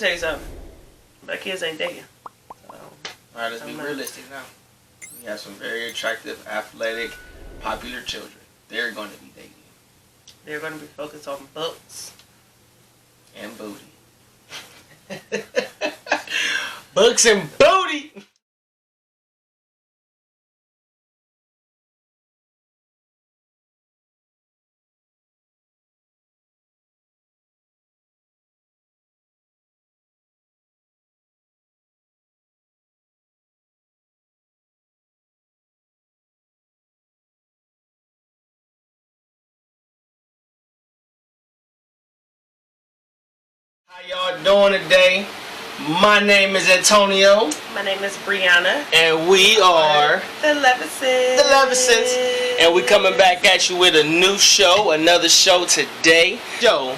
Tell you something. My kids ain't dating. So, alright, let's be realistic now. We have some very attractive, athletic, popular children. They're going to be dating. They're going to be focused on books. And booty. Books and booty! How y'all doing today? My name is Antonio. My name is Briana. And we are the Levison. The Levison. And we coming back at you with a new show, another show today. Show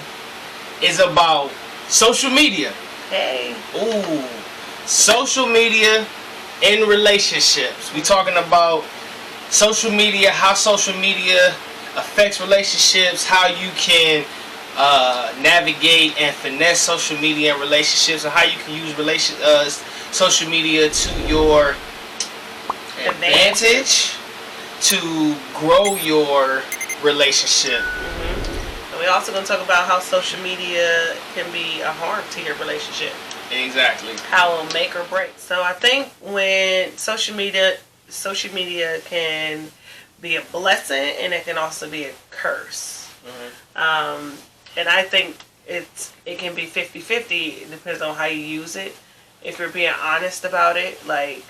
is about social media. Hey. Ooh. Social media in relationships. We talking about social media, how social media affects relationships, how you can navigate and finesse social media and relationships, and how you can use social media to your advantage to grow your relationship. And we're also going to talk about how social media can be a harm to your relationship. Exactly. How it'll make or break. So I think when social media can be a blessing and it can also be a curse. And I think it can be 50-50. It depends on how you use it. If you're being honest about it, like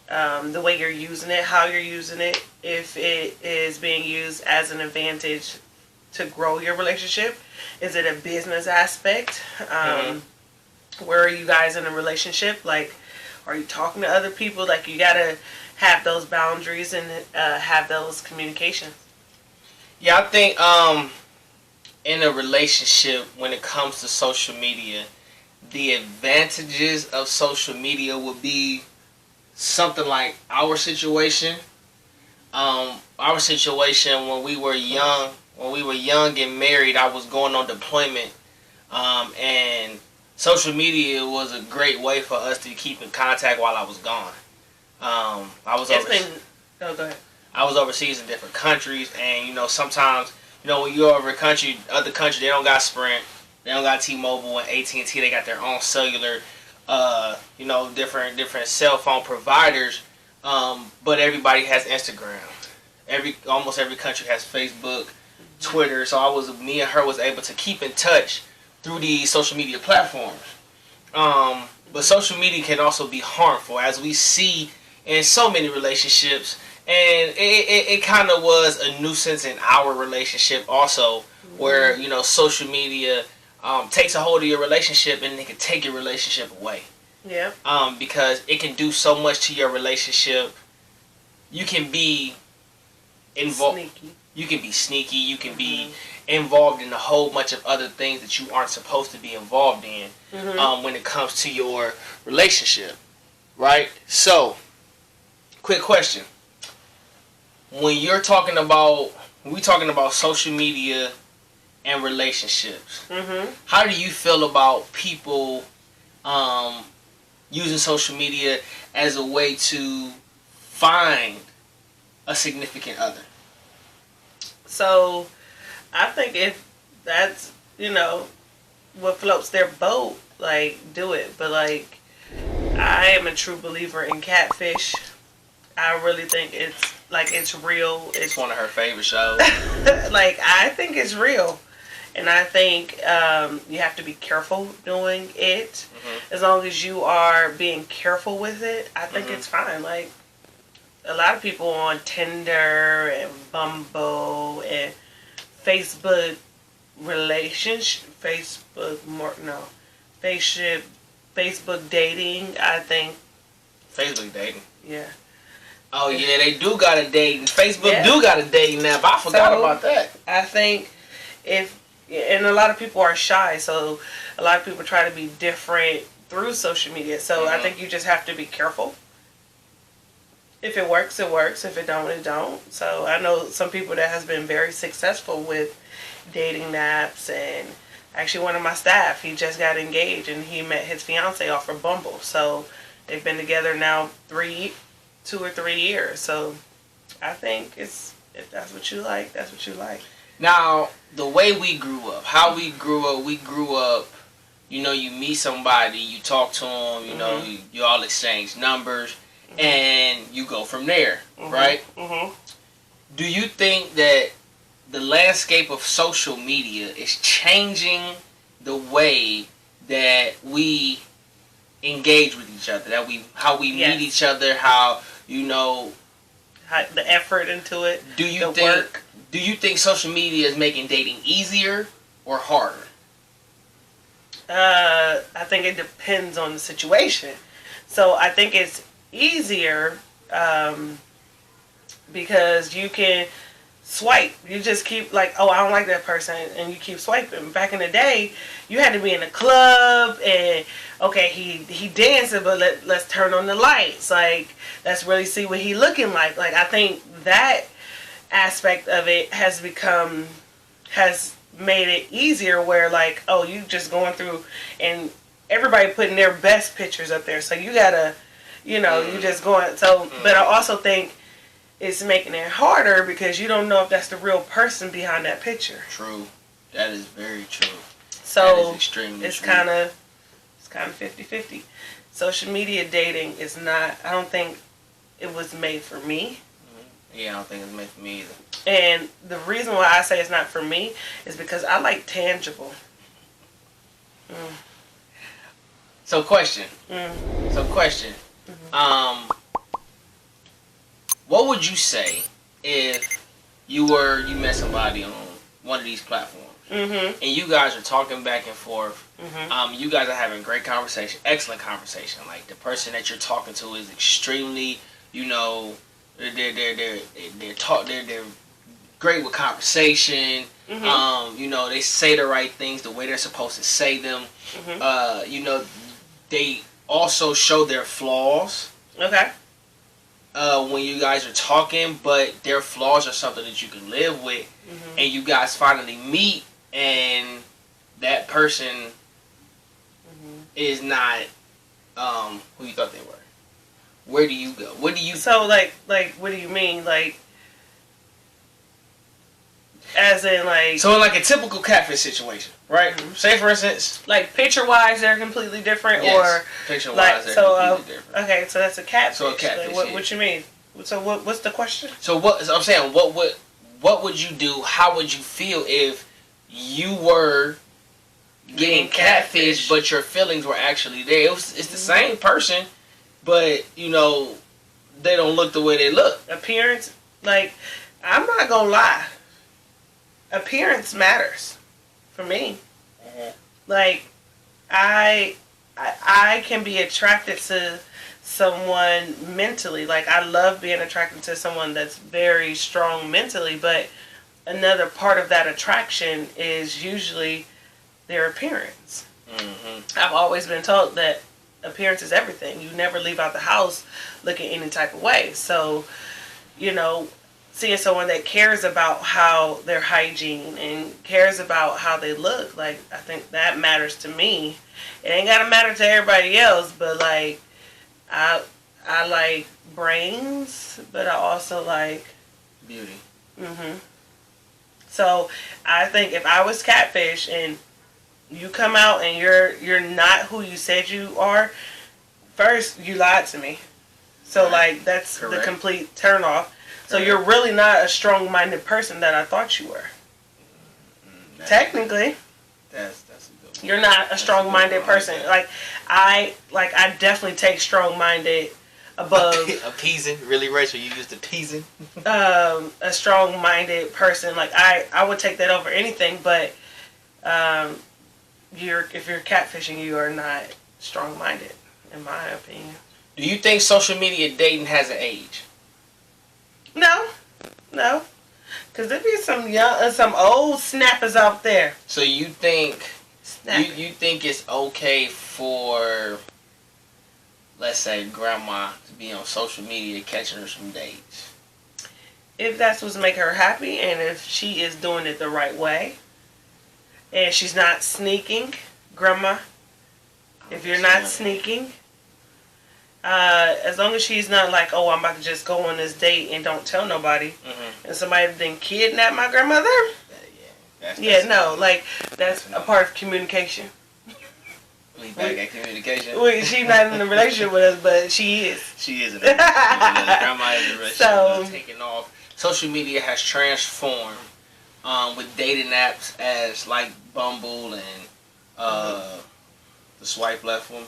the way you're using it, how you're using it, if it is being used as an advantage to grow your relationship, is it a business aspect? Where are you guys in a relationship? Like, are you talking to other people? Like, you gotta have those boundaries and have those communications. Yeah, I think in a relationship, when it comes to social media, the advantages of social media would be something like our situation. Our situation when we were young and married, I was going on deployment, and social media was a great way for us to keep in contact while I was gone. Go ahead. I was overseas in different countries, and sometimes when you're over other country, they don't got Sprint, they don't got T-Mobile and AT&T. They got their own cellular, different cell phone providers. But everybody has Instagram. Almost every country has Facebook, Twitter. So me and her was able to keep in touch through these social media platforms. But social media can also be harmful, as we see in so many relationships. And it kind of was a nuisance in our relationship also, where social media takes a hold of your relationship and it can take your relationship away. Yeah. Because it can do so much to your relationship. You can be involved. You can be sneaky. You can be involved in a whole bunch of other things that you aren't supposed to be involved in when it comes to your relationship, right? So, quick question. When we're talking about social media and relationships, how do you feel about people using social media as a way to find a significant other? So, I think if that's, what floats their boat, like, do it. But, like, I am a true believer in catfish. I really think it's real. It's one of her favorite shows. Like, I think it's real. And I think you have to be careful doing it. As long as you are being careful with it, I think it's fine. Like, a lot of people on Tinder and Bumble and Facebook Facebook dating, I think. Facebook dating? Yeah. Oh yeah, they do got a dating. Facebook do got a dating app. I forgot about that. I think and a lot of people are shy, so a lot of people try to be different through social media. So I think you just have to be careful. If it works, it works. If it don't, it don't. So I know some people that has been very successful with dating apps and Actually, one of my staff, he just got engaged and he met his fiance off of Bumble. So they've been together now 2 or 3 years. So I think if that's what you like, that's what you like. Now, the way we grew up, how we grew up, you know, you meet somebody, you talk to them, you know, you all exchange numbers, and you go from there, right? Do you think that the landscape of social media is changing the way that we engage with each other, how we meet each other, how, you know, the effort into it, do you think social media is making dating easier or harder? I think it depends on the situation. So I think it's easier because you can swipe. You just keep like, oh, I don't like that person, and you keep swiping. Back in the day, you had to be in a club and okay, he dancing, but let's turn on the lights. Like, let's really see what he looking like. Like, I think that aspect of it has made it easier where like, oh, you just going through and everybody putting their best pictures up there. So you gotta, you know, you just going. So, but I also think it's making it harder because you don't know if that's the real person behind that picture. True. That is very true. So that is extremely it's true. kind of 50-50. Social media dating is not, I don't think it was made for me. Yeah, I don't think it's made for me either. And the reason why I say it's not for me is because I like tangible. So question. What would you say if you met somebody on one of these platforms and you guys are talking back and forth? You guys are having great conversation, excellent conversation. Like the person that you're talking to is extremely, you know, they're great with conversation. You know, they say the right things the way they're supposed to say them. You know, they also show their flaws. Okay. When you guys are talking, but their flaws are something that you can live with, and you guys finally meet, and that person is not who you thought they were. Where do you go? What do you? So like, what do you mean? Like, as in like. So in like a typical catfish situation, right? Say for instance, like picture wise, they're completely different, yes, or picture wise, like, they're completely different. Okay, so that's a catfish. So a catfish. Like, what you mean? So what's the question? So I'm saying, what would you do? How would you feel if you were getting catfish, but your feelings were actually there? It's the same person, but you know they don't look the way they look. Appearance, like, I'm not gonna lie. Appearance matters for me. Like, I can be attracted to someone mentally. Like, I love being attracted to someone that's very strong mentally, but another part of that attraction is usually their appearance. I've always been told that appearance is everything. You never leave out the house looking any type of way. So, you know, seeing someone that cares about how their hygiene and cares about how they look, like, I think that matters to me. It ain't gotta matter to everybody else, but like, I like brains, but I also like beauty. So I think if I was catfish and you come out and you're not who you said you are, first you lied to me. So like, that's the complete turn off. So you're really not a strong-minded person that I thought you were. Technically, that's a good one. You're not a strong-minded person. Like I definitely take strong-minded above appeasing. Really, Rachel, you used appeasing. A strong-minded person. Like I would take that over anything. But if you're catfishing, you are not strong-minded, in my opinion. Do you think social media dating has an age? No. Because there be some old snappers out there. So you think you think it's okay for, let's say, grandma to be on social media catching her some dates? If that's what's making her happy, and if she is doing it the right way, and she's not sneaking, grandma. If you're not sneaking, as long as she's not like, oh, I'm about to just go on this date and don't tell nobody, and somebody then kidnap my grandmother. That's a part of communication. We back at communication. She's not in a relationship with us, but she is. She is in a relationship with us. Grandma is in a relationship with us, taking off. Social media has transformed with dating apps as like Bumble and the swipe left one.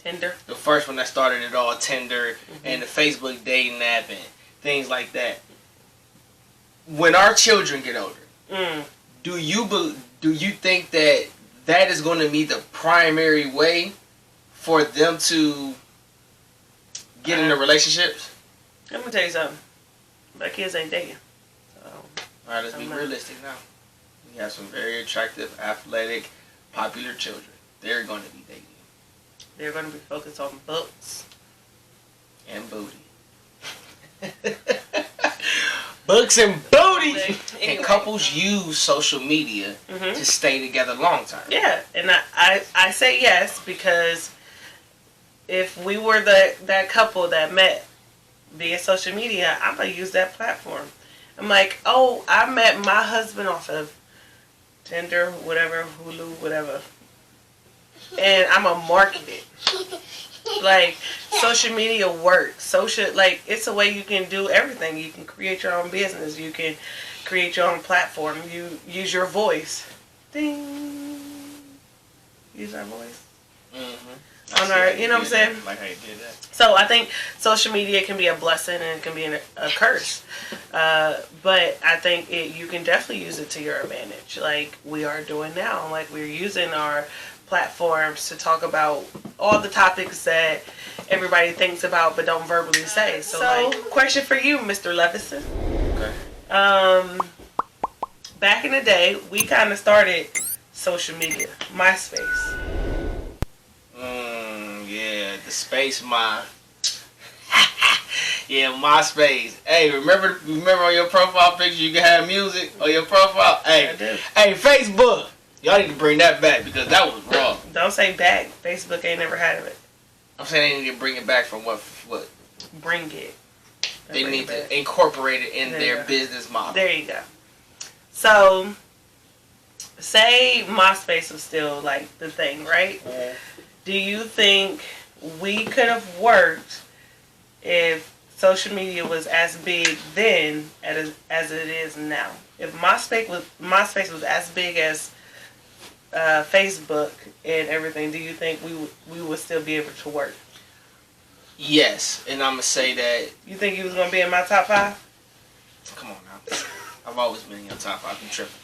Tinder. The first one that started it all, Tinder, and the Facebook dating app and things like that. When our children get older, do you think that is going to be the primary way for them to get into relationships? Let me tell you something. My kids ain't dating. So, all right, let's be realistic now. We have some very attractive, athletic, popular children. They're going to be dating. They're going to be focused on books. And booty. Books and booty! Anyway. And couples use social media to stay together long term. Yeah, and I say yes because if we were that couple that met via social media, I'm going to use that platform. I'm like, oh, I met my husband off of Tinder, whatever, Hulu, whatever. And I'm going to market it. Like, social media works. It's a way you can do everything. You can create your own business. You can create your own platform. You use your voice. Ding. Use our voice. On our, you know what I'm saying? Like how you did that. So I think social media can be a blessing and it can be a curse. But I think you can definitely use it to your advantage, like we are doing now. Like we're using our platforms to talk about all the topics that everybody thinks about but don't verbally say. So question for you, Mr. Levison. Okay. Back in the day, we kind of started social media, MySpace. Yeah, the space mind. Yeah, MySpace. Hey, remember on your profile picture you can have music on your profile? Hey, I do. Hey, Facebook. Y'all need to bring that back because that was wrong. Don't say back. Facebook ain't never had it. I'm saying they need to bring it back from what? Bring it. They need to incorporate it in their business model. There you go. So, say MySpace was still like the thing, right? Do you think we could have worked if social media was as big then as it is now? If MySpace was as big as Facebook and everything, do you think we would still be able to work? Yes, and I'm gonna say that. You think you was gonna be in my top 5? Come on now, I've always been in your top 5. I'm tripping.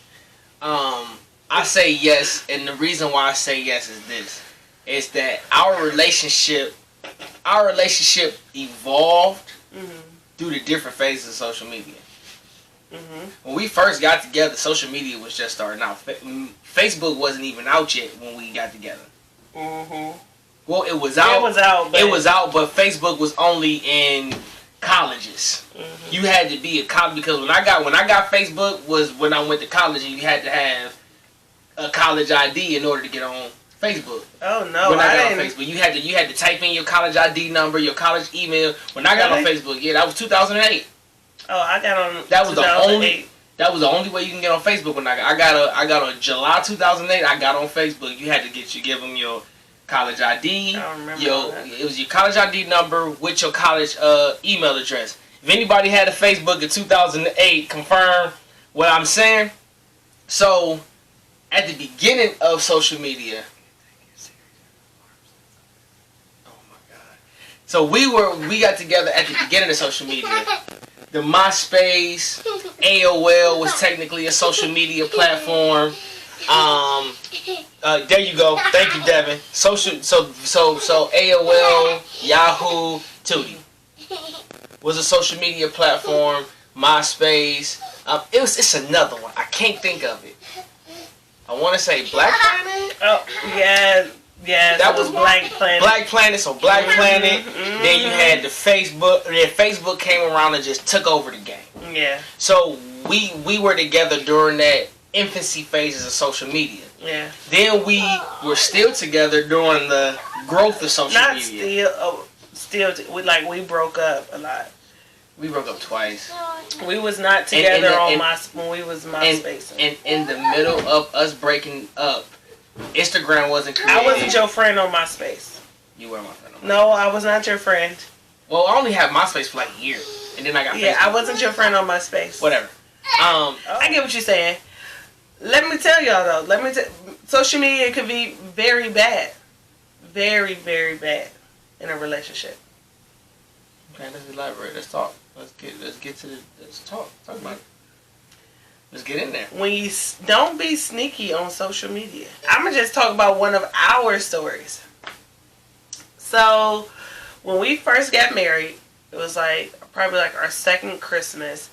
I say yes, and the reason why I say yes is this: is that our relationship evolved through the different phases of social media. When we first got together, social media was just starting out. Facebook wasn't even out yet when we got together. Well, it was out. It was out, but Facebook was only in colleges. You had to be a college because when I got Facebook was when I went to college, and you had to have a college ID in order to get on Facebook. Oh no! When I got on Facebook, you had to type in your college ID number, your college email. When I got on Facebook, that was 2008. Oh, I got on. That was the only way you can get on Facebook. When I got on July 2008. I got on Facebook. You had to give them your college ID. I don't remember It was your college ID number with your college email address. If anybody had a Facebook in 2008, confirm what I'm saying. So, at the beginning of social media, oh my God! So we got together at the beginning of social media. The MySpace, AOL was technically a social media platform. There you go. Thank you, Devin. So AOL, Yahoo, Tootie was a social media platform. MySpace. It's another one. I can't think of it. I want to say Black Planet. Oh yeah. Yeah, that was Black Planet. Black Planet, so Black Planet. Then you had the Facebook. Then Facebook came around and just took over the game. Yeah. So we were together during that infancy phases of social media. Yeah. Then we were still together during the growth of social media. We broke up a lot. We broke up twice. We was not together when we was MySpace. And in the middle of us breaking up, Instagram wasn't created. I wasn't your friend on MySpace. You were my friend on MySpace. No, I was not your friend. Well, I only had MySpace for like a year, and then I got Facebook. I wasn't your friend on MySpace. Whatever. I get what you're saying. Let me tell y'all though. Social media can be very bad, very, very bad in a relationship. Okay, let's elaborate. Let's talk. Let's talk about it. Let's get in there. When you don't be sneaky on social media. I'm gonna just talk about one of our stories. So, when we first got married, it was probably our second Christmas.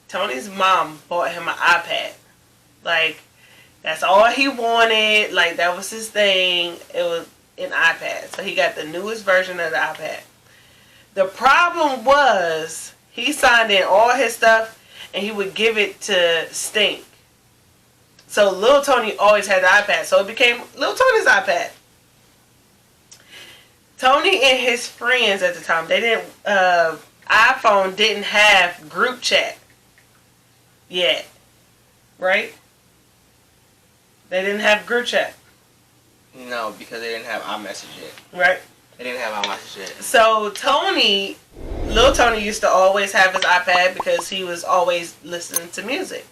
Tony's mom bought him an iPad. That's all he wanted. That was his thing. It was an iPad. So he got the newest version of the iPad. The problem was he signed in all his stuff and he would give it to Stink. So Lil Tony always had the iPad. So it became Lil Tony's iPad. Tony and his friends at the time, iPhone didn't have group chat yet. Right? They didn't have group chat. No, because they didn't have iMessage yet. Right. They didn't have iMessage yet. So Lil Tony used to always have his iPad because he was always listening to music.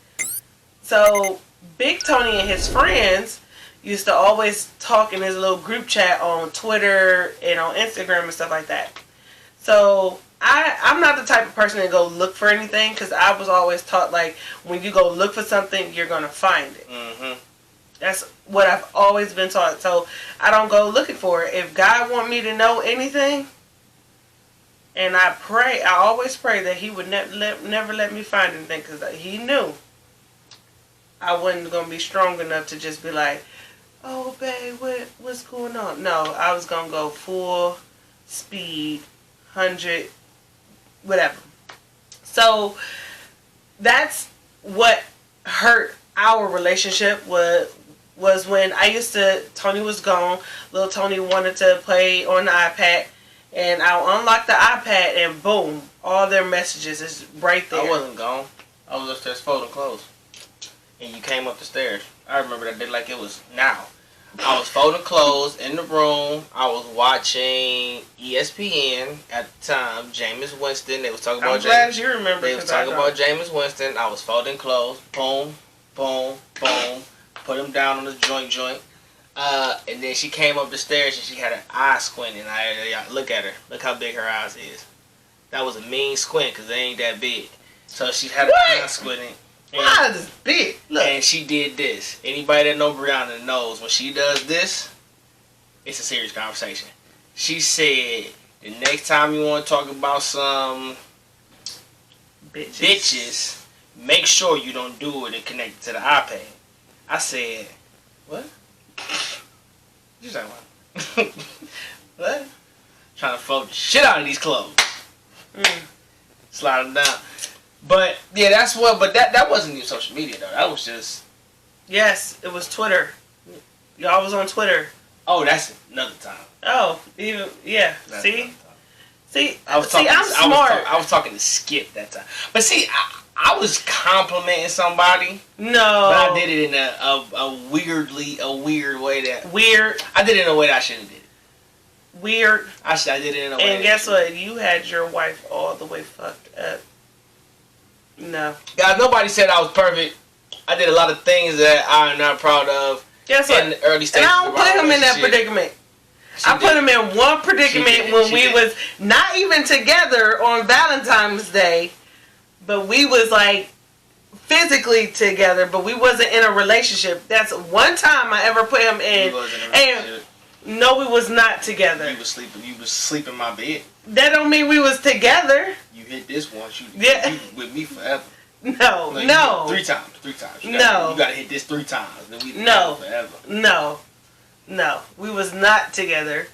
So Big Tony and his friends used to always talk in his little group chat on Twitter and on Instagram and stuff like that. So I'm not the type of person to go look for anything because I was always taught when you go look for something, you're going to find it. Mm-hmm. That's what I've always been taught. So I don't go looking for it. If God want me to know anything, and I always pray that he would never let me find anything because he knew I wasn't going to be strong enough to just be like, oh, babe, what's going on? No, I was going to go full speed, 100, whatever. So that's what hurt our relationship was when Tony was gone, Lil Tony wanted to play on the iPad, and I'll unlock the iPad, and boom, all their messages is right there. I wasn't gone. I was upstairs folding clothes, and you came up the stairs. I remember that day like it was now. I was folding clothes in the room. I was watching ESPN at the time. Jameis Winston. They was talking about. I'm glad you remember. They was talking about Jameis Winston. I was folding clothes. Boom, boom, boom. Put him down on the joint. And then she came up the stairs and she had her eyes squinting. I look at her. Look how big her eyes is. That was a mean squint because they ain't that big. So she had her eyes squinting. Eyes is big. Look. And she did this. Anybody that knows Briana knows when she does this, it's a serious conversation. She said, the next time you want to talk about some bitches, make sure you don't do it and connect it to the iPad. I said, what? What you talking about? What? Trying to fold the shit out of these clothes. Slide them down. But, yeah, that's what, but that wasn't even social media, though. That was just... Yes, it was Twitter. Y'all was on Twitter. Oh, that's another time. Oh, even, yeah. That's See, I'm smart. I was talking to Skip that time. But see, I was complimenting somebody. No. But I did it in a weird way that... Weird. I did it in a way that I shouldn't have did it. Weird. I did it in a way. And guess what? You had your wife all the way fucked up. No. Guys, nobody said I was perfect. I did a lot of things that I'm not proud of. Guess what? In the early stages. And I don't put him in that predicament. I put him in one predicament when we was not even together on Valentine's Day, but we was physically together, but we wasn't in a relationship. That's one time I ever put him in. And no, we was not together. You was sleeping in my bed. That don't mean we was together. You hit this once, you with me forever. No. Three times. You gotta hit this 3 times. Then we forever. No. We was not together.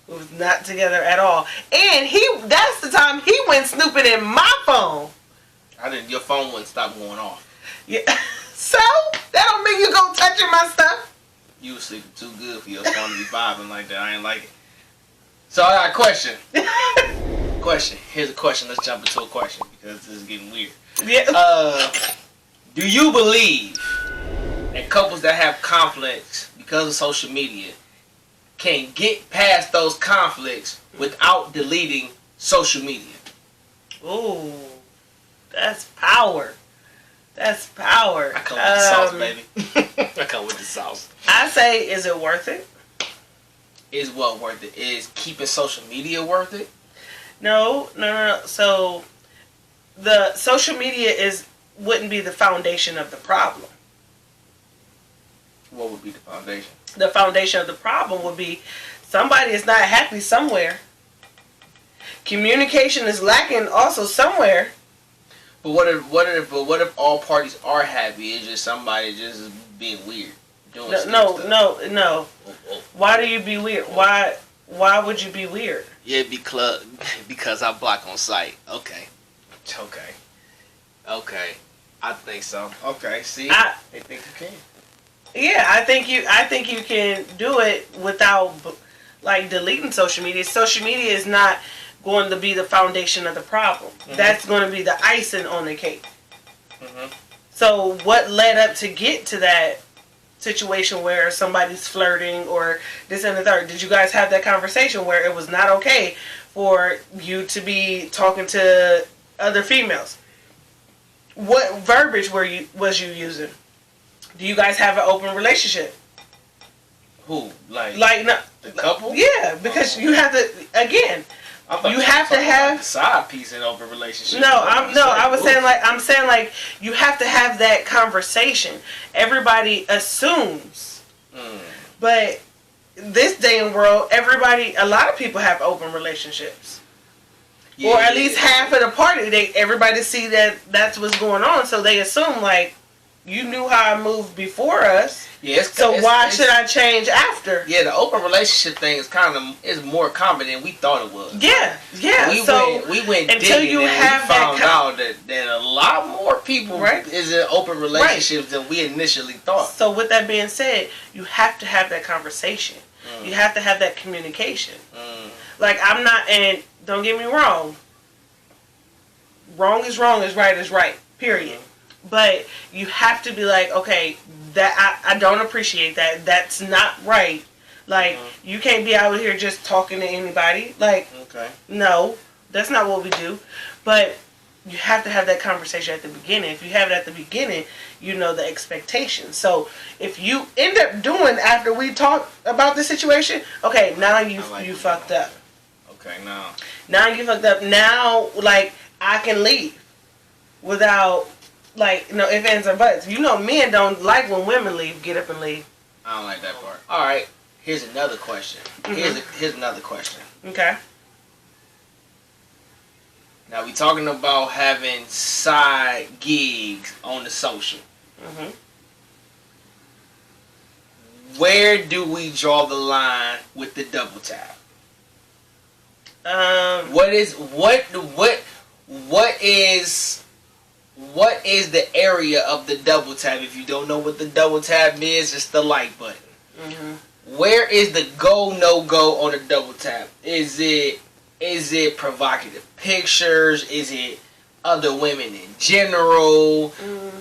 We was not together at all. And that's the time he went snooping in my phone. Your phone wouldn't stop going off. Yeah. So that don't mean you go touching my stuff. You was sleeping too good for your phone to be vibing like that. I ain't like it. So I got a question. Here's a question. Let's jump into a question because this is getting weird. Yeah. Do you believe that couples that have conflicts because of social media can get past those conflicts without deleting social media? Ooh, that's power. That's power. I come with the sauce, baby. I come with the sauce. I say, is it worth it? Is what worth it? Is keeping social media worth it? No. So the social media wouldn't be the foundation of the problem. What would be the foundation? The foundation of the problem would be somebody is not happy somewhere. Communication is lacking also somewhere. But what if all parties are happy? It's just somebody just being weird. Doing No. Why do you be weird? Why would you be weird? Yeah, because I block on sight. Okay. I think so. Okay. See, they think you can. Yeah, I think you can do it without like deleting social media. Social media is not going to be the foundation of the problem. Mm-hmm. That's going to be the icing on the cake. Mm-hmm. So what led up to get to that situation where somebody's flirting or this and the third? Did you guys have that conversation where it was not okay for you to be talking to other females? What verbiage was you using? Do you guys have an open relationship? Who? Like no, the couple? Yeah, because you have to, again, you have to have side piece in open relationship. I'm saying like you have to have that conversation. Everybody assumes, but this day and world, a lot of people have open relationships, or at least half of the party. Everybody see that that's what's going on, so they assume like you knew how I moved before us. Yes. So why should I change after? Yeah, the open relationship thing is more common than we thought it was. Yeah. We went until digging you and have we found out that a lot more people is in open relationships than we initially thought. So with that being said, you have to have that conversation. You have to have that communication. Like I'm not, and don't get me wrong. Wrong is wrong, is right. Period. But you have to be like, okay, that I don't appreciate that. That's not right. Like, you can't be out here just talking to anybody. Like, no, that's not what we do. But you have to have that conversation at the beginning. If you have it at the beginning, you know the expectations. So if you end up doing after we talk about the situation, okay, now you fucked up. Okay, now. Now you fucked up. Now, like, I can leave without... Like, no ifs, ands, or buts. You know men don't like when women leave, get up and leave. I don't like that part. Alright, here's another question. Here's another question. Okay. Now we talking about having side gigs on the social. Where do we draw the line with the double tap? What is the area of the double tap? If you don't know what the double tap is, it's the like button. Where is the go, no go on the double tap? Is it provocative pictures? Is it other women in general?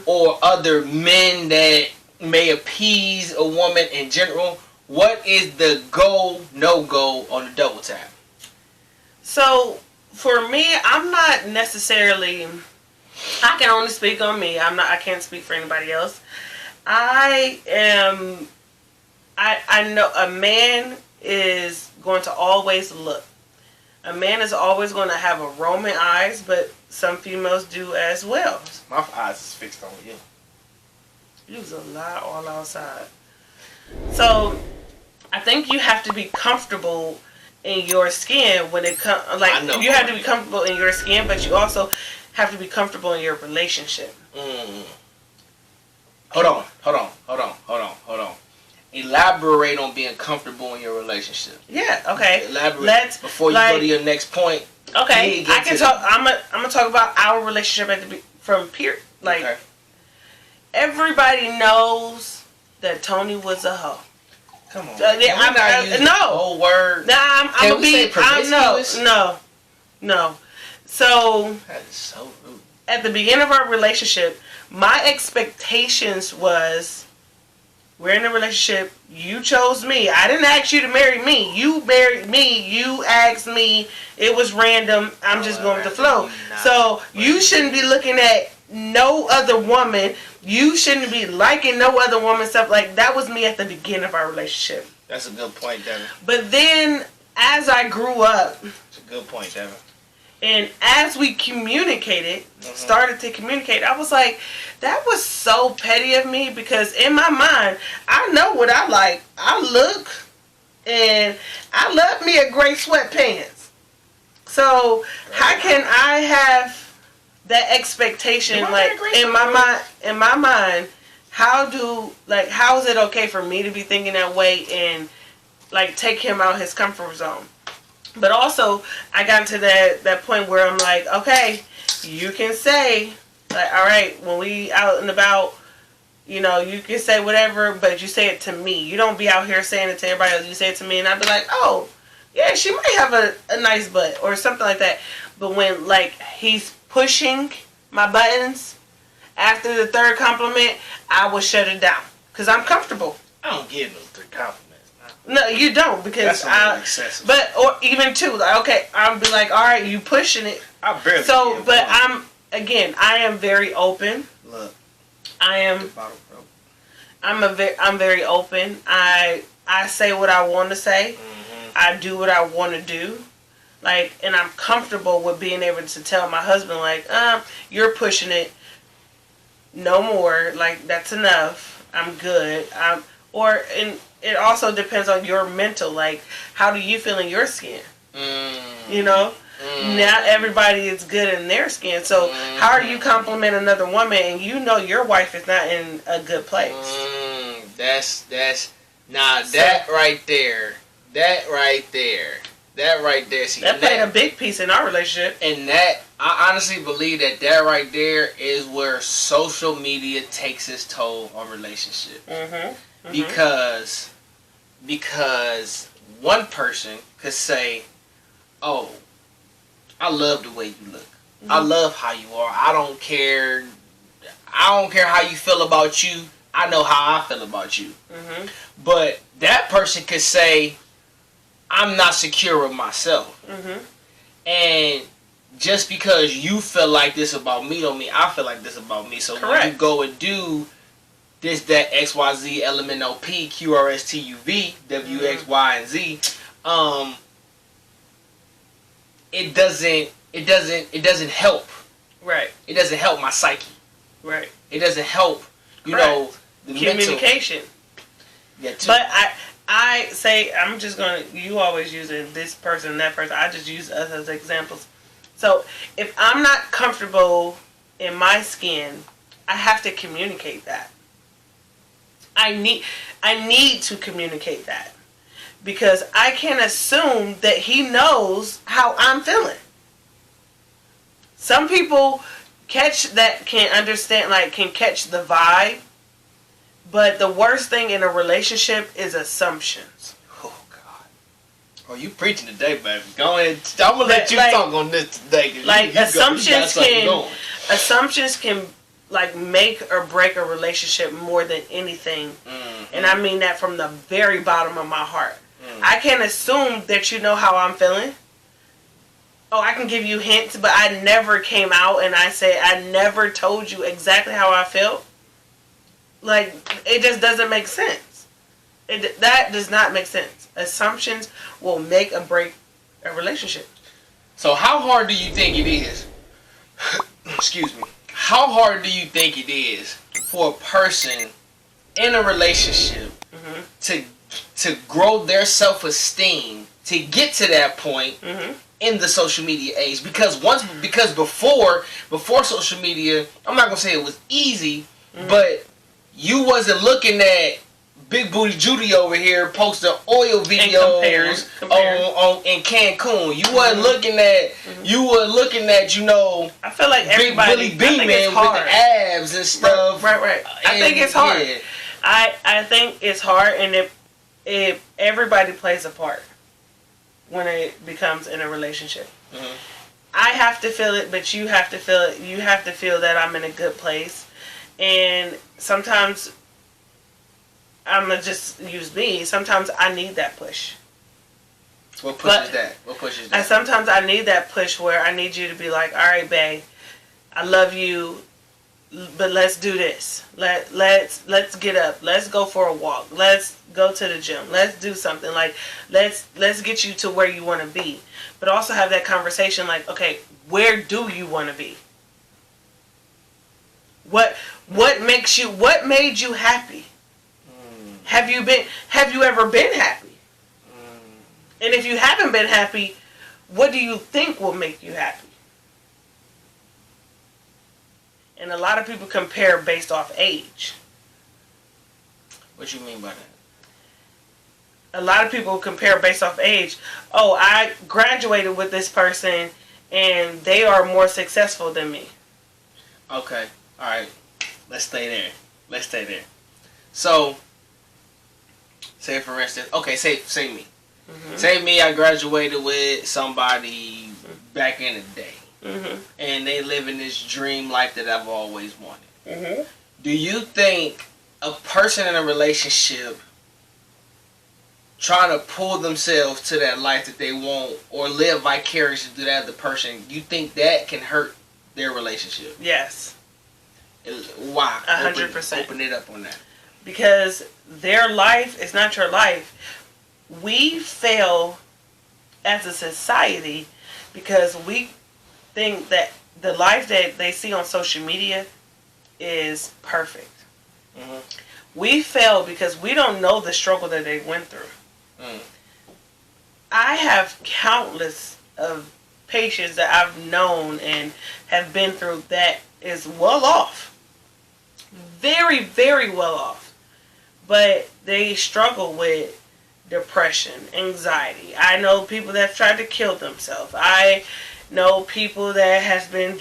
Or other men that may appease a woman in general? What is the go, no go on the double tap? So, for me, I'm not necessarily... I can only speak on me. I can't speak for anybody else. I know a man is going to always look. A man is always going to have a Roman eyes, but some females do as well. My eyes is fixed on you. You was a lot all outside. So, I think you have to be comfortable in your skin when it comes. Like, you have to be comfortable in your skin, but you also have to be comfortable in your relationship. Hold on. Elaborate on being comfortable in your relationship. Yeah, okay. Elaborate. Before you go to your next point. Okay, I can talk. I'm gonna talk about our relationship from period. Like, everybody knows that Tony was a hoe. Come on. No. Whole word. Nah, I'm gonna be. No. So. That is so rude. At the beginning of our relationship, my expectations was, we're in a relationship. You chose me. I didn't ask you to marry me. You married me. You asked me. It was random. I'm just going with the flow. So you shouldn't be looking at no other woman. You shouldn't be liking no other woman. Stuff like that was me at the beginning of our relationship. That's a good point, Devin. But then, as I grew up, it's a good point, Devin. And as we communicated, started to communicate, I was like, that was so petty of me, because in my mind, I know what I like. I look, and I love me a gray sweatpants. So how can I have that expectation, like in my mind, how is it okay for me to be thinking that way and like take him out his comfort zone? But also, I got to that point where I'm like, okay, you can say, like, all right, when we out and about, you know, you can say whatever, but you say it to me. You don't be out here saying it to everybody else. You say it to me, and I'd be like, oh, yeah, she might have a nice butt or something like that. But when, like, he's pushing my buttons after the third compliment, I will shut it down because I'm comfortable. I don't get no third compliment. No, you don't, because that's excessive. But or even two, like, okay, I'll be like, all right, you pushing it. I barely. So, but I am very open. Look, I'm very open. I say what I want to say. Mm-hmm. I do what I want to do. Like, and I'm comfortable with being able to tell my husband, like, you're pushing it. No more. Like, that's enough. I'm good. And it also depends on your mental. Like, how do you feel in your skin? You know? Not everybody is good in their skin. So, how are you complimenting another woman and you know your wife is not in a good place? That right there. See, that played a big piece in our relationship. And that, I honestly believe that right there is where social media takes its toll on relationship. Because one person could say, oh, I love the way you look. I love how you are. I don't care how you feel about you. I know how I feel about you. But that person could say, I'm not secure with myself. And just because you feel like this about me don't mean I feel like this about me. So when you go and do this, that, XYZ, LMNOP, QRSTUV, WX, Y, and Z, it doesn't help. Right. It doesn't help my psyche. Right. It doesn't help, you know, the communication. But I say, I'm just going to, you always using this person and that person. I just use us as examples. So if I'm not comfortable in my skin, I have to communicate that. I need to communicate that. Because I can't assume that he knows how I'm feeling. Some people catch that, can understand, like, can catch the vibe. But the worst thing in a relationship is assumptions. Oh, God. Oh, you preaching today, baby. Go ahead. I'm going to let you talk on this today. Like, assumptions can, like, make or break a relationship more than anything. And I mean that from the very bottom of my heart. I can't assume that you know how I'm feeling. Oh, I can give you hints, but I never came out and I never told you exactly how I felt. Like, it just doesn't make sense. That does not make sense. Assumptions will make or break a relationship. So how hard do you think it is? Excuse me. How hard do you think it is for a person in a relationship to grow their self-esteem to get to that point in the social media age? Because before social media, I'm not gonna say it was easy, but you wasn't looking at Big Booty Judy over here posting oil videos in Cancun. You wasn't looking at I feel like everybody Big Billy Beeman with the abs and stuff. Right. I think it's hard. Yeah. I think it's hard, and if everybody plays a part when it becomes in a relationship. Mm-hmm. I have to feel it, but you have to feel it. You have to feel that I'm in a good place. And sometimes, I'm going to just use me, sometimes I need that push. What pushes that? And sometimes I need that push where I need you to be like, all right, babe, I love you, but let's do this. Let's get up. Let's go for a walk. Let's go to the gym. Let's do something. Like, let's get you to where you want to be. But also have that conversation like, okay, where do you want to be? What made you happy? Have you ever been happy? And if you haven't been happy, what do you think will make you happy? And a lot of people compare based off age. What you mean by that? A lot of people compare based off age. Oh, I graduated with this person and they are more successful than me. Okay. All right. Let's stay there. So, say for instance, okay, say me. Mm-hmm. Say me, I graduated with somebody back in the day. Mm-hmm. And they live in this dream life that I've always wanted. Mm-hmm. Do you think a person in a relationship trying to pull themselves to that life that they want or live vicariously through that other person, you think that can hurt their relationship? Yes. Why? 100%. Open it up on that. Because their life is not your life. We fail as a society because we think that the life that they see on social media is perfect. Mm-hmm. We fail because we don't know the struggle that they went through. Mm. I have countless of patients that I've known and have been through that is well off. Very, very well off. But they struggle with depression, anxiety. I know people that have tried to kill themselves. I know people that has been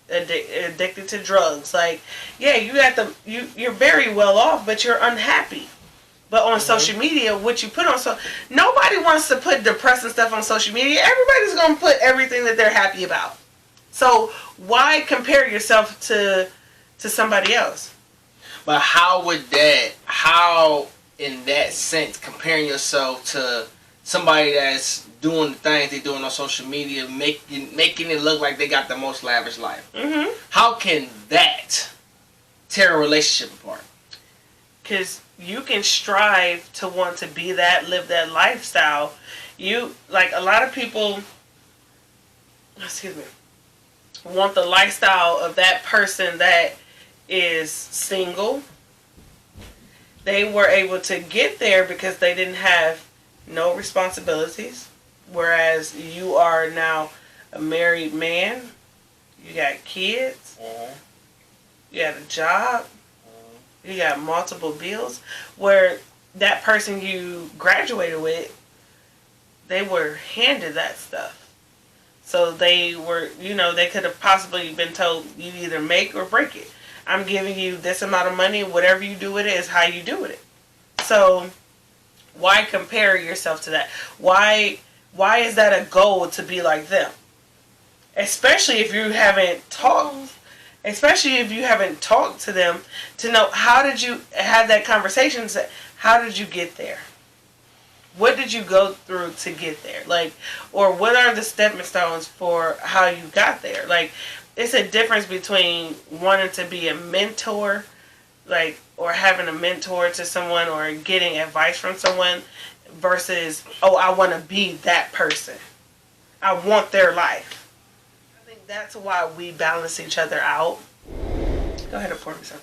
addicted to drugs. Like, yeah, you're very well off, but you're unhappy. But on social media, what you put on nobody wants to put depressing stuff on social media. Everybody's gonna put everything that they're happy about. So why compare yourself to somebody else? But how in that sense, comparing yourself to somebody that's doing the things they're doing on social media, making it look like they got the most lavish life. Mm-hmm. How can that tear a relationship apart? Because you can strive to want to be that, live that lifestyle. Like a lot of people, want the lifestyle of that person that is single. They were able to get there because they didn't have no responsibilities. Whereas you are now a married man. You got kids. Mm-hmm. You got a job. Mm-hmm. You got multiple bills. Where that person you graduated with, they were handed that stuff. So they were, they could have possibly been told you either make or break it. I'm giving you this amount of money. Whatever you do with it is how you do with it. So why compare yourself to that? Why is that a goal to be like them? Especially if you haven't talked. Especially if you haven't talked to them to know how did you have that conversation. How did you get there? What did you go through to get there? Like, or what are the stepping stones for how you got there? Like, it's a difference between wanting to be a mentor, like, or having a mentor to someone or getting advice from someone versus, oh, I want to be that person. I want their life. I think that's why we balance each other out. Go ahead and pour me some.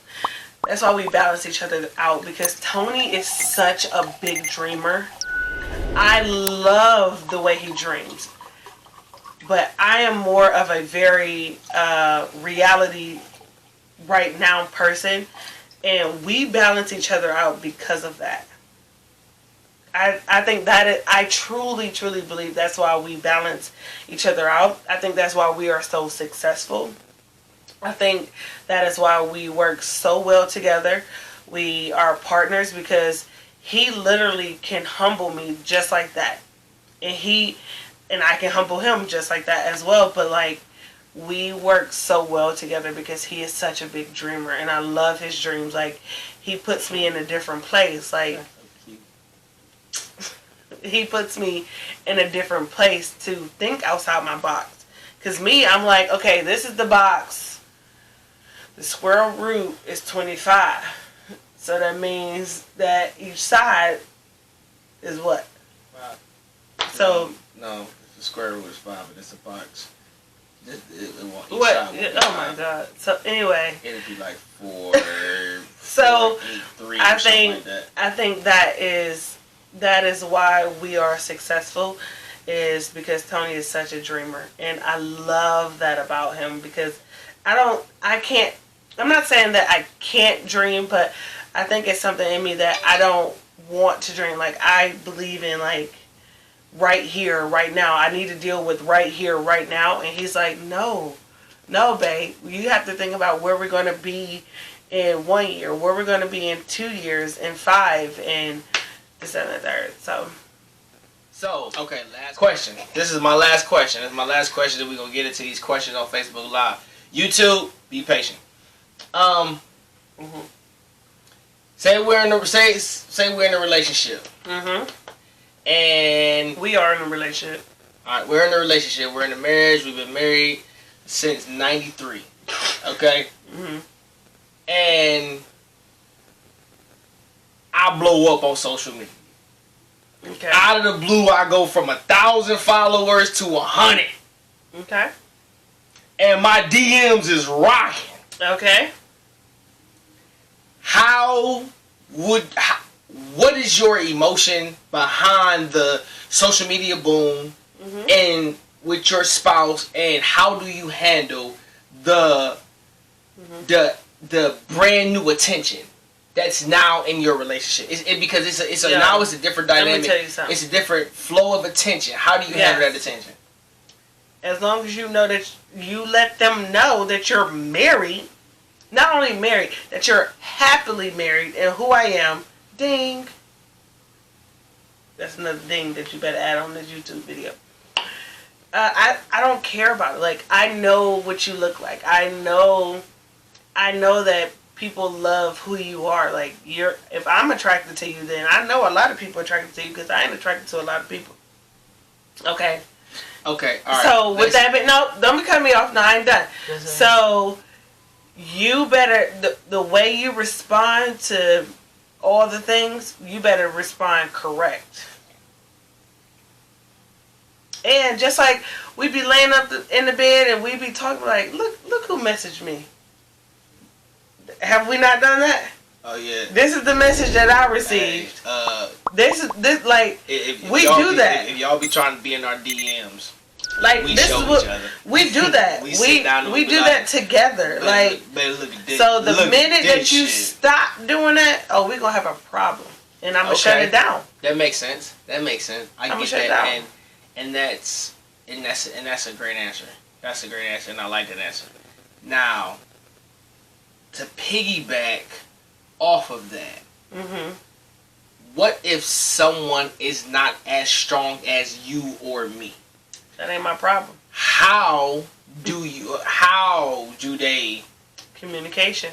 That's why we balance each other out, because Tony is such a big dreamer. I love the way he dreams. But I am more of a very reality right now person. And we balance each other out because of that. I think that I truly, truly believe that's why we balance each other out. I think that's why we are so successful. I think that is why we work so well together. We are partners because he literally can humble me just like that. And I can humble him just like that as well. But like, we work so well together because he is such a big dreamer. And I love his dreams. Like, he puts me in a different place. Like, he puts me in a different place to think outside my box. Because me, I'm like, okay, this is the box. The square root is 25. So that means that each side is what? 5. So no, the square root is 5, but it's a box. What? Oh my God. So anyway, it'd be like 4. So 4, 8, 3, I or something think like that. I think that is why we are successful, is because Tony is such a dreamer, and I love that about him because I'm not saying that I can't dream, but I think it's something in me that I don't want to dream. Like, I believe in like right here, right now. I need to deal with right here, right now. And he's like, no, babe. You have to think about where we're going to be in 1 year, where we're going to be in 2 years, and 5, and this and the third. So okay, last question. This is my last question. This is my last question that we're going to get into these questions on Facebook Live. YouTube, be patient. Say we're in a relationship. And we are in a relationship. Alright, we're in a relationship. We're in a marriage. We've been married since 93. Okay? And I blow up on social media. Okay. Out of the blue, I go from 1,000 followers to 100. Okay. And my DMs is rocking. Okay. What is your emotion behind the social media boom and with your spouse, and how do you handle the brand new attention that's now in your relationship? Because now it's a different dynamic. Let me tell you something. It's a different flow of attention. How do you handle that attention? As long as you know that you let them know that you're married, not only married, that you're happily married, and who I am. Ding. That's another ding that you better add on this YouTube video. I don't care about it. Like, I know what you look like. I know that people love who you are. Like, if I'm attracted to you, then I know a lot of people are attracted to you because I ain't attracted to a lot of people. Okay. Okay. All right. So with that, no, don't cut me off. No, I ain't done. So you better the way you respond to all the things, you better respond correct. And just like we be laying up in the bed and we be talking like, look who messaged me. Have we not done that? Oh yeah. This is the message that I received. This like we do that. If y'all be trying to be in our DMs, like we this show is what each other. We do that. we sit down and we do that together. Like, look at this. so the Look minute that you shit. stop doing that, oh, we're gonna have a problem, and I'm gonna shut it down. That makes sense. I get shut it that, down. and that's a great answer. That's a great answer, and I like that answer. Now, to piggyback off of that, what if someone is not as strong as you or me? That ain't my problem. How do they Communication,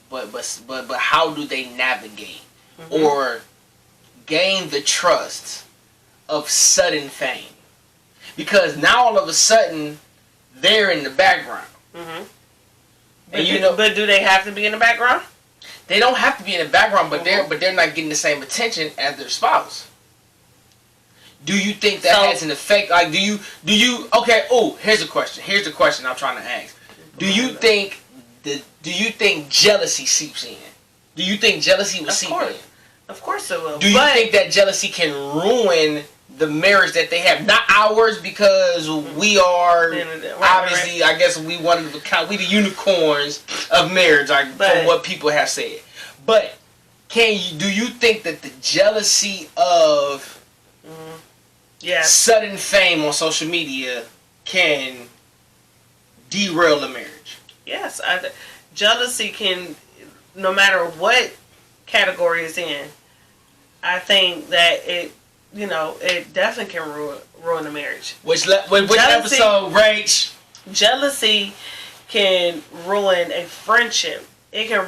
but how do they navigate or gain the trust of sudden fame? Because now all of a sudden they're in the background. but do they have to be in the background? They don't have to be in the background, but they're not getting the same attention as their spouse. Do you think that has an effect? Like, do you? Okay. Oh, here's a question. Here's the question I'm trying to ask. Do you think jealousy seeps in? Do you think jealousy will seep in? Of course it will. Do you think that jealousy can ruin the marriage that they have, not ours, because we are obviously, I guess we wanted to count, we the unicorns of marriage, like from what people have said. But do you think that the jealousy of sudden fame on social media can derail a marriage? Yes, jealousy can, no matter what category it's in. I think that it definitely can ruin a marriage. Which episode, Rach? Jealousy can ruin a friendship. It can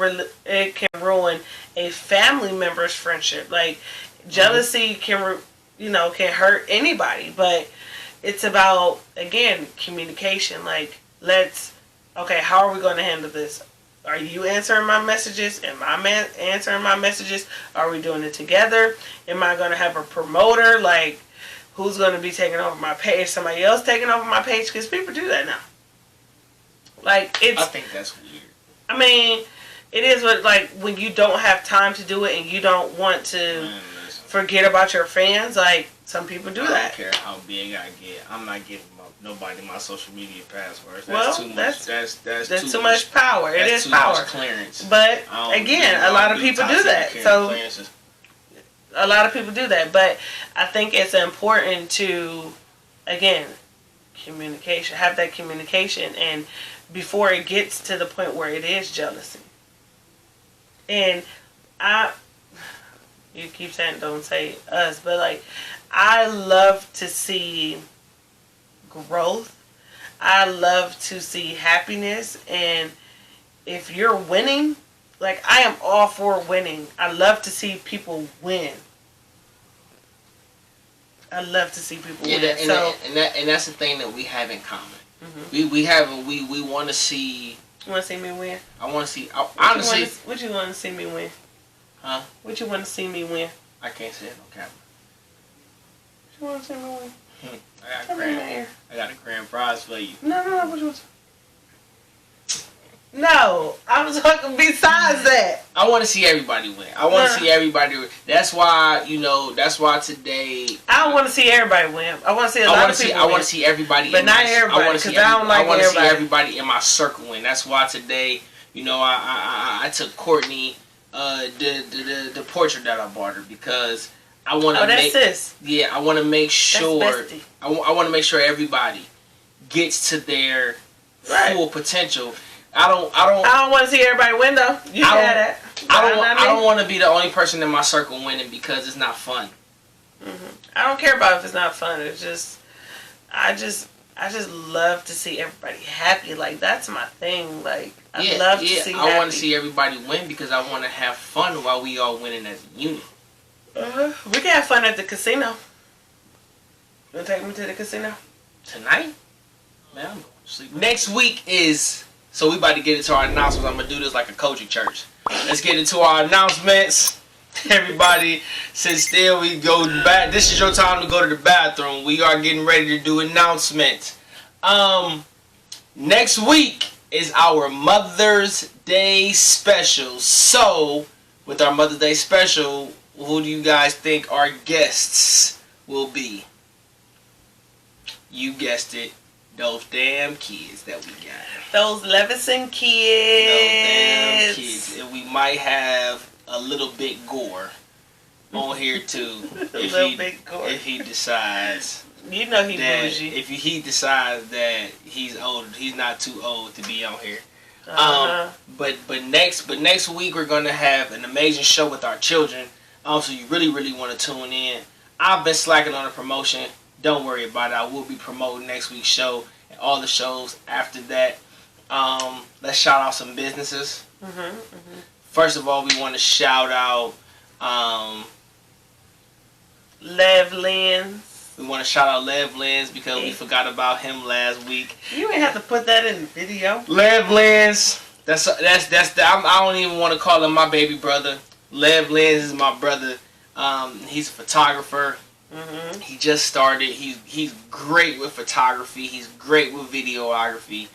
ruin a family member's friendship. Like, jealousy can hurt anybody. But it's about, again, communication. Like, how are we going to handle this? Are you answering my messages? Am I answering my messages? Are we doing it together? Am I going to have a promoter? Like, who's going to be taking over my page? Somebody else taking over my page? Because people do that now. Like, I think that's weird. I mean, it is when you don't have time to do it and you don't want to forget about your fans. Like, some people do that. I don't care how big I get. I'm not giving nobody my social media passwords. That's too much. That's too much power. It is power. Much clearance. But again, a lot of people do that. So a lot of people do that. But I think it's important to, again, communication. Have that communication, and before it gets to the point where it is jealousy. And you keep saying don't say us, but like, I love to see growth. I love to see happiness, and if you're winning, like, I am all for winning. I love to see people win. I love to see people win. And that's the thing that we have in common. Mm-hmm. We want to see. You want to see me win? I want to see. Honestly, what you want to see me win? Huh? What you want to see me win? I can't say it on camera. What you want to see me win? I got a grand prize for you. No. What you want? No, I'm talking besides that. I want to see everybody win. I want to see everybody win. That's why, That's why today. I don't want to see everybody win. I want to see a lot of people win. I want to see everybody, but not everybody. Because I don't like everybody. I want to see everybody in my circle win. That's why today, I took Courtney the portrait that I bought her, because I want to make. Sis. Yeah, I want to make sure. I want to make sure everybody gets to their full potential. I don't want to see everybody win though. You said that. I don't want to be the only person in my circle winning, because it's not fun. Mm-hmm. I don't care about if it's not fun. It's just, I just love to see everybody happy. Like, that's my thing. Like, I love to see. I want to see everybody win, because I want to have fun while we all winning as a unit. We can have fun at the casino. You want to take me to the casino tonight? Man, I'm going to sleep. Next week is. So we about to get into our announcements. I'm going to do this like a coaching church. Let's get into our announcements. Everybody sit still. We go back. This is your time to go to the bathroom. We are getting ready to do announcements. Next week is our Mother's Day special. So, with our Mother's Day special, who do you guys think our guests will be? You guessed it. Those damn kids that we got. Those Levison kids. Those damn kids. And we might have a little bit gore on here too. If he decides. You know he bougie. If he decides that he's old, he's not too old to be on here. But next week we're gonna have an amazing show with our children. So you really want to tune in. I've been slacking on the promotion. Don't worry about it. I will be promoting next week's show and all the shows after that. Let's shout out some businesses. First of all, we want to shout out Levs Lens. We want to shout out Levs Lens, because we forgot about him last week. You ain't have to put that in the video. Levs Lens. I don't even want to call him my baby brother. Levs Lens is my brother. He's a photographer. He just started. He's great with photography. He's great with videography.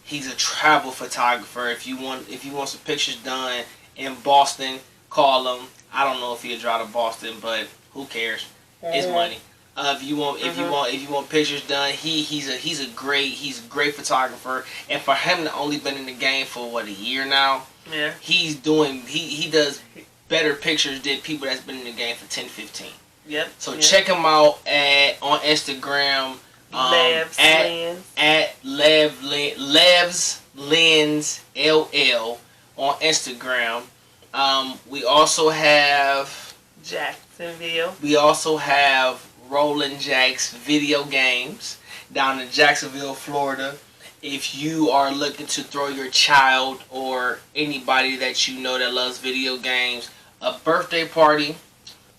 He's a travel photographer. If you want some pictures done in Boston, call him. I don't know if he'll drive to Boston, but who cares? is money. If you want pictures done, he's a great photographer, and for him to only been in the game for a year now, yeah, he does better pictures than people that's been in the game for 10, 15. Yep. So check him out on Instagram. Levs Lens. At Levs Lens LL on Instagram. We also have Jacksonville. We also have Roland Jacks Video Games down in Jacksonville, Florida. If you are looking to throw your child or anybody that you know that loves video games a birthday party,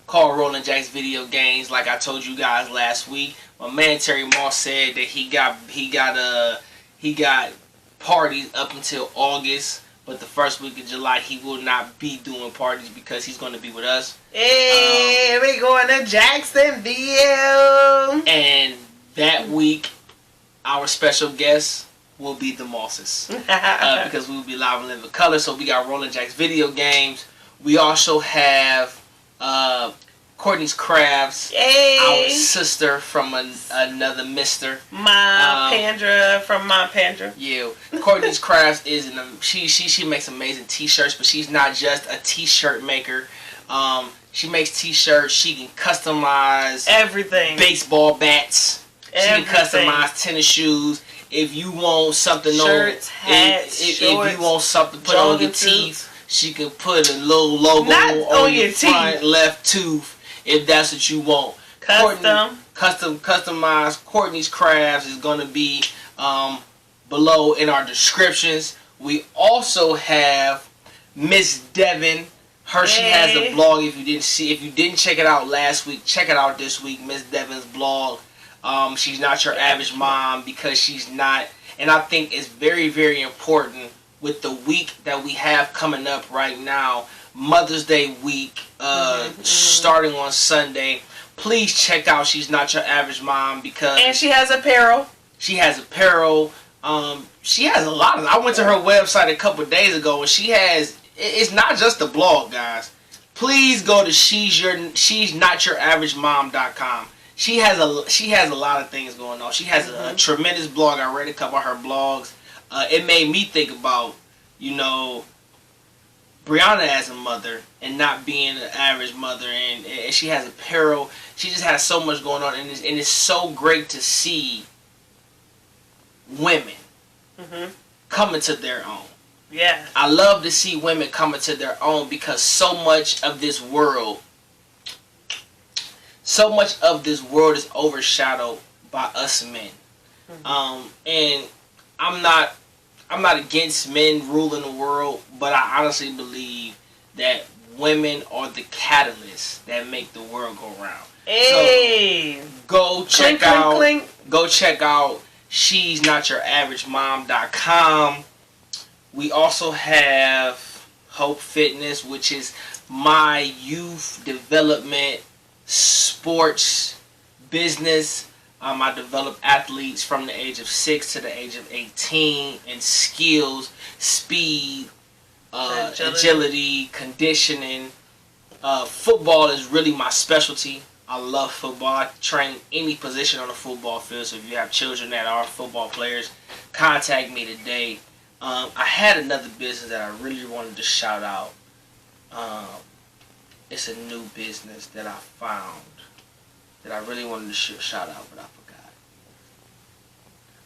call Roland Jacks Video Games. Like I told you guys last week, my man Terry Moss said that he got parties up until August, but the first week of July he will not be doing parties because he's going to be with us. Hey, we going to Jacksonville. And that week, our special guest will be the Mosses because we will be live and live in color. So we got Roland Jacks Video Games. We also have Courtney's Crafts, our sister from another mister. Pandra from my Pandra. Yeah, Courtney's Crafts is she makes amazing t-shirts, but she's not just a t-shirt maker. She makes t-shirts. She can customize everything. Baseball bats. Everything. She can customize tennis shoes. If you want something shirts, hats, if you want something put on your teeth, she can put a little logo on your front left tooth if that's what you want. Customized Courtney's Crafts is going to be below in our descriptions. We also have Miss Devin. She has a blog. If you didn't check it out last week, check it out this week. Miss Devin's blog. She's not your average mom because she's not, and I think it's very, very important with the week that we have coming up right now, Mother's Day week, starting on Sunday. Please check out She's Not Your Average Mom because and she has apparel. She has apparel. She has a lot of. I went to her website a couple of days ago and she has. It's not just a blog, guys. Please go to she's not your average mom.com. She has a lot of things going on. She has a tremendous blog. I read a couple of her blogs. It made me think about, Briana as a mother and not being an average mother, and she has apparel. She just has so much going on, and it's so great to see women coming to their own. Yeah, I love to see women coming to their own because so much of this world is overshadowed by us men. And I'm not against men ruling the world, but I honestly believe that women are the catalysts that make the world go round. Hey, so go check out She's Not Your Average Mom.com. We also have H.O.P.E Fitness, which is my youth development sports business. I develop athletes from the age of 6 to the age of 18 in skills, speed, agility, conditioning. Football is really my specialty. I love football. I train any position on the football field. So if you have children that are football players, contact me today. I had another business that I really wanted to shout out. It's a new business that I found that I really wanted to shout out, but I forgot.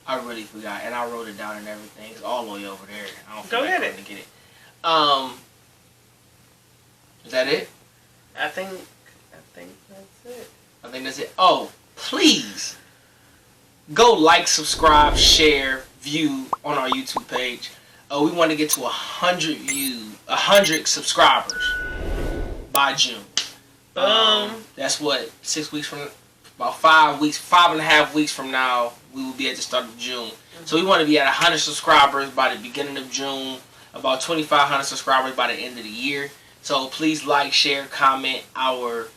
I really forgot, and I wrote it down and everything. It's all the way over there. I don't feel like going to get it. Is that it? I think that's it. I think that's it. Oh, please go like, subscribe, share, view on our YouTube page. We want to get to 100 subscribers by June. That's what, 6 weeks from, about 5.5 weeks from now, we will be at the start of June. So we want to be at 100 subscribers by the beginning of June, about 2,500 subscribers by the end of the year. So please like, share, comment on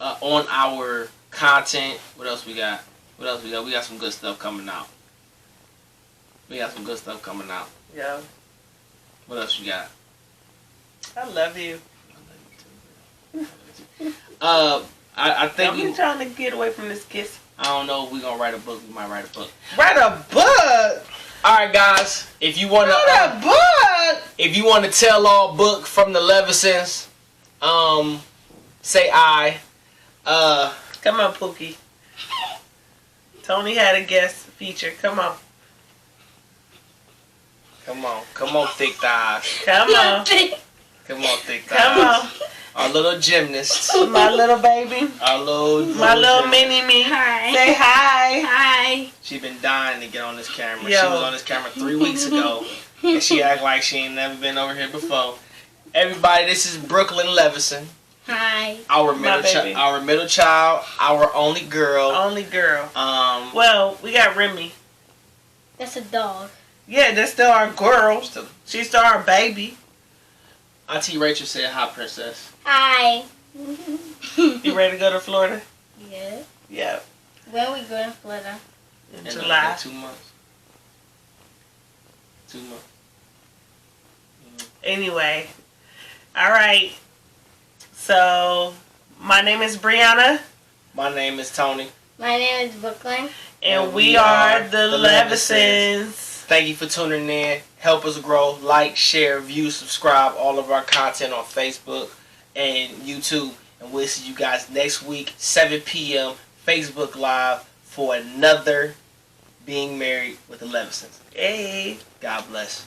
our content. What else we got? We got some good stuff coming out. Yeah. What else you got? I love you. I think I'm trying to get away from this kiss. I don't know if we're gonna write a book. We might write a book. Write a book. All right, guys. If you want Write a book. if you want to tell all book from the Levisons, say I. Come on, Pookie. Tony had a guest feature. Come on. Come on, thick thighs. Come on. Come on, thick thighs. Come on. Our little gymnast. My little baby. Our My little mini me. Hi. Say hi. Hi. She been dying to get on this camera. Yo. She was on this camera 3 weeks ago, and she act like she ain't never been over here before. Everybody, this is Brooklyn Levison. Hi. Our My baby. our middle child, our only girl. Only girl. Um, Well, we got Remy. That's a dog. Yeah, that's still our girl. She's still our baby. Auntie Rachel said, "Hi, princess." Hi. You ready to go to Florida? Yeah. Yeah. When we go to Florida? In In July. 2 months. 2 months. Anyway. All right. So, my name is Briana. My name is Tony. My name is Brooklyn. And we are the Levisons. Thank you for tuning in. Help us grow. Like, share, view, subscribe. All of our content on Facebook and YouTube. And we'll see you guys next week, 7 p.m. Facebook Live for another Being Married with the Levisons. Hey. God bless.